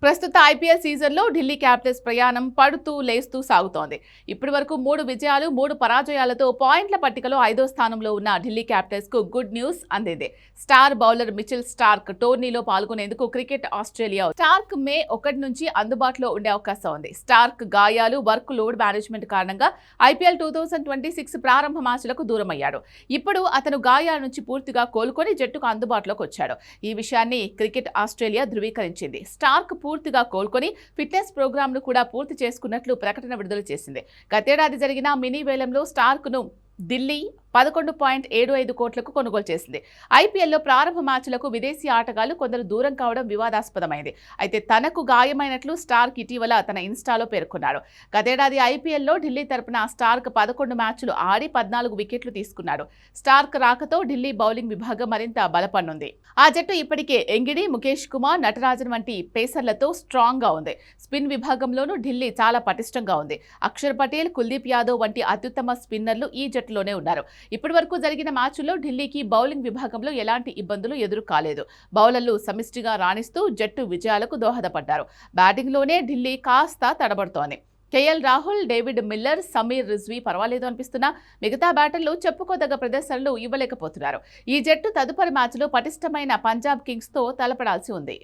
ప్రస్తుత ఐపీఎల్ సీజన్లో ఢిల్లీ క్యాపిటల్స్ ప్రయాణం పడుతూ లేస్తూ సాగుతోంది. ఇప్పటి వరకు 3 విజయాలు 3 పరాజయాలతో పాయింట్ల పట్టికలో 5వ స్థానంలో ఉన్న ఢిల్లీ క్యాపిటల్స్ కు గుడ్ న్యూస్ అందింది. స్టార్ బౌలర్ మిచెల్ స్టార్క్ టోర్నీలో పాల్గొనేందుకు క్రికెట్ ఆస్ట్రేలియా స్టార్క్ మే 1 నుంచి అందుబాటులో ఉండే అవకాశం ఉంది. స్టార్క్ గాయాలు, వర్క్ లోడ్ మేనేజ్మెంట్ కారణంగా ఐపీఎల్ 2026 ప్రారంభ మ్యాచ్లకు దూరమయ్యాడు. ఇప్పుడు అతను గాయాల నుంచి పూర్తిగా కోలుకొని జట్టుకు అందుబాటులోకి వచ్చాడు. ఈ విషయాన్ని క్రికెట్ ఆస్ట్రేలియా ధృవీకరించింది. స్టార్క్ పూర్తిగా కోలుకొని ఫిట్నెస్ ప్రోగ్రామ్ ను కూడా పూర్తి చేసుకున్నట్లు ప్రకటన విడుదల చేసింది. గతేడాది జరిగిన మినీ వేలంలో స్టార్క్ ను ఢిల్లీ 11.75 కోట్లకు కొనుగోలు చేసింది. ఐపీఎల్లో ప్రారంభ మ్యాచ్లకు విదేశీ ఆటగాళ్లు కొందరు దూరం కావడం వివాదాస్పదమైంది. అయితే తనకు గాయమైనట్లు స్టార్క్ ఇటీవల తన ఇన్స్టాలో పేర్కొన్నాడు. గతేడాది ఐపీఎల్లో ఢిల్లీ తరపున స్టార్క్ 11 మ్యాచ్లు ఆడి 14 వికెట్లు తీసుకున్నాడు. స్టార్క్ రాకతో ఢిల్లీ బౌలింగ్ విభాగం మరింత బలపడనుంది. ఆ జట్టు ఇప్పటికే ఎంగిడి, ముఖేష్ కుమార్, నటరాజన్ వంటి పేసర్లతో స్ట్రాంగ్ గా ఉంది. స్పిన్ విభాగంలోనూ ఢిల్లీ చాలా పటిష్టంగా ఉంది. అక్షర్ పటేల్, కుల్దీప్ యాదవ్ వంటి అత్యుత్తమ స్పిన్నర్లు ఈ జట్టులోనే ఉన్నారు. ఇప్పటి వరకు జరిగిన మ్యాచ్ల్లో ఢిల్లీకి బౌలింగ్ విభాగంలో ఎలాంటి ఇబ్బందులు ఎదురు కాలేదు. బౌలర్లు సమిష్టిగా రాణిస్తూ జట్టు విజయాలకు దోహదపడ్డారు. బ్యాటింగ్లోనే ఢిల్లీ కాస్త తడబడుతోంది. KL Rahul, David Miller, Sameer Rizvi పర్వాలేదు అనిపిస్తున్నా మిగతా బ్యాటర్లు చెప్పుకోదగ్గ ప్రదర్శనలు ఇవ్వలేకపోతున్నారు. ఈ జట్టు తదుపరి మ్యాచ్లో పటిష్టమైన పంజాబ్ కింగ్స్తో తలపడాల్సి ఉంది.